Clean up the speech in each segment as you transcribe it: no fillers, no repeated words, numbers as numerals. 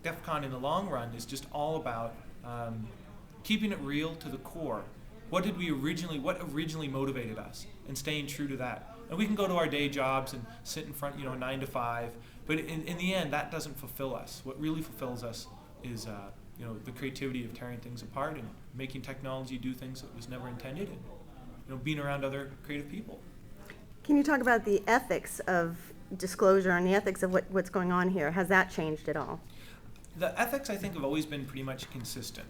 Defcon in the long run is just all about keeping it real to the core. What originally motivated us, and staying true to that. And we can go to our day jobs and sit in front, 9 to 5, but in the end, that doesn't fulfill us. What really fulfills us is, the creativity of tearing things apart and making technology do things that was never intended, and being around other creative people. Can you talk about the ethics of disclosure and the ethics of what's going on here? Has that changed at all? The ethics, I think, have always been pretty much consistent.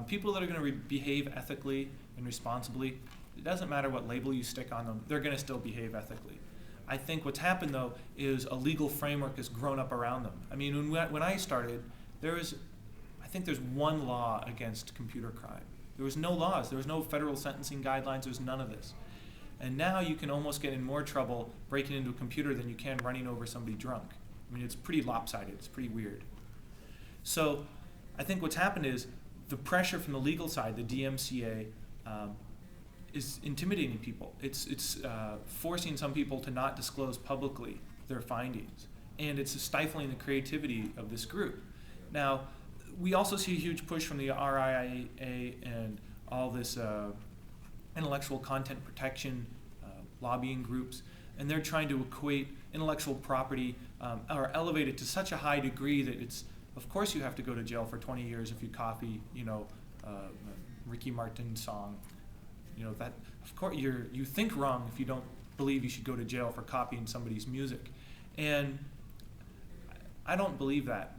People that are going to behave ethically and responsibly, it doesn't matter what label you stick on them, they're going to still behave ethically. I think what's happened, though, is a legal framework has grown up around them. I mean, when I started, I think there's one law against computer crime. There was no laws. There was no federal sentencing guidelines. There was none of this. And now you can almost get in more trouble breaking into a computer than you can running over somebody drunk. I mean, it's pretty lopsided. It's pretty weird. So I think what's happened is the pressure from the legal side, the DMCA, is intimidating people. It's forcing some people to not disclose publicly their findings. And it's stifling the creativity of this group. Now, we also see a huge push from the RIAA and all this intellectual content protection lobbying groups, and they're trying to equate intellectual property or elevate it to such a high degree that it's, of course you have to go to jail for 20 years if you copy, Ricky Martin's song. That, of course, you think wrong if you don't believe you should go to jail for copying somebody's music. And I don't believe that,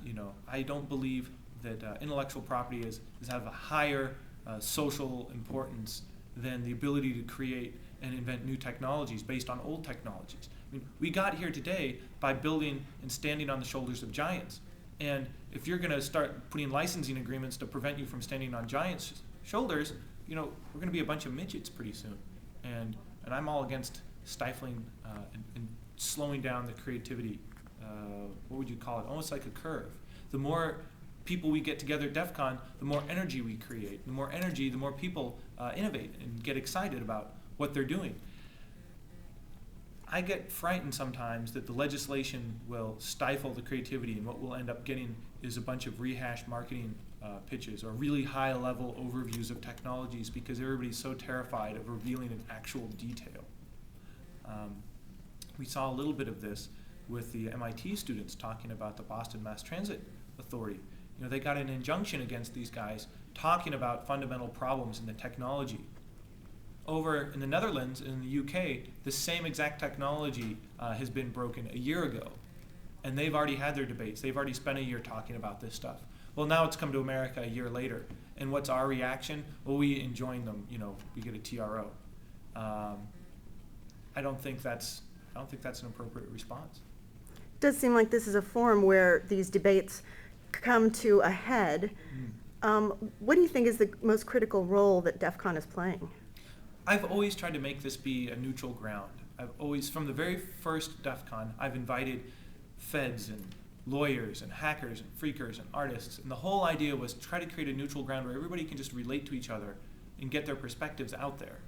I don't believe that intellectual property is have a higher social importance than the ability to create and invent new technologies based on old technologies. I mean, we got here today by building and standing on the shoulders of giants. And if you're going to start putting licensing agreements to prevent you from standing on giants' shoulders, we're going to be a bunch of midgets pretty soon. And I'm all against stifling and slowing down the creativity. What would you call it? Almost like a curve. The more people we get together at DEF CON, the more energy we create. The more energy, the more people innovate and get excited about what they're doing. I get frightened sometimes that the legislation will stifle the creativity, and what we'll end up getting is a bunch of rehashed marketing pitches or really high-level overviews of technologies because everybody's so terrified of revealing an actual detail. We saw a little bit of this with the MIT students talking about the Boston Mass Transit Authority. They got an injunction against these guys talking about fundamental problems in the technology. Over in the Netherlands, in the UK, the same exact technology has been broken a year ago. And they've already had their debates. They've already spent a year talking about this stuff. Well, now it's come to America a year later. And what's our reaction? Well, we enjoin them. We get a TRO. I don't think that's an appropriate response. It does seem like this is a forum where these debates come to a head. What do you think is the most critical role that DEF CON is playing? I've always tried to make this be a neutral ground. From the very first DEF CON, I've invited feds and lawyers and hackers and freakers and artists, and the whole idea was to try to create a neutral ground where everybody can just relate to each other and get their perspectives out there.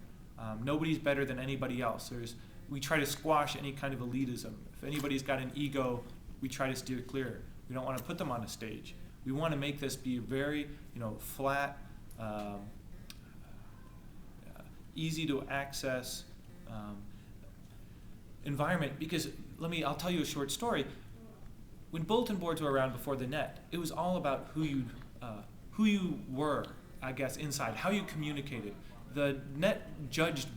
Nobody's better than anybody else. We try to squash any kind of elitism. If anybody's got an ego, we try to steer clear. We don't want to put them on a stage. We want to make this be a very, flat, easy to access environment. Because I'll tell you a short story. When bulletin boards were around before the net, it was all about who you were, I guess, inside, how you communicated. The net judged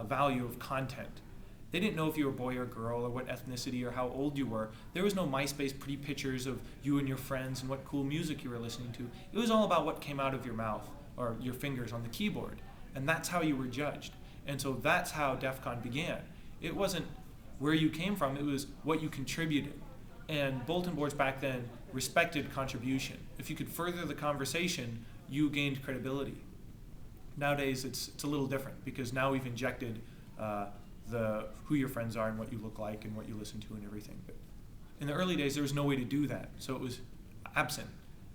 value of content. They didn't know if you were a boy or girl or what ethnicity or how old you were. There was no MySpace pretty pictures of you and your friends and what cool music you were listening to. It was all about what came out of your mouth or your fingers on the keyboard. And that's how you were judged. And so that's how DEF CON began. It wasn't where you came from, it was what you contributed. And bulletin boards back then respected contribution. If you could further the conversation, you gained credibility. Nowadays, it's a little different because now we've injected who your friends are and what you look like and what you listen to and everything. But in the early days, there was no way to do that. So it was absent.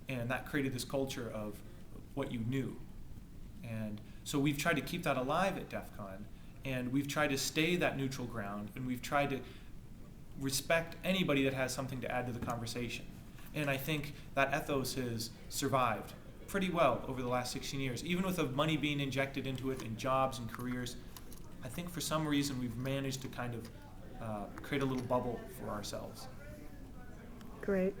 And that created this culture of what you knew. And so we've tried to keep that alive at DEF CON. And we've tried to stay that neutral ground. And we've tried to respect anybody that has something to add to the conversation. And I think that ethos has survived pretty well over the last 16 years. Even with the money being injected into it in jobs and careers, I think for some reason we've managed to kind of create a little bubble for ourselves. Great.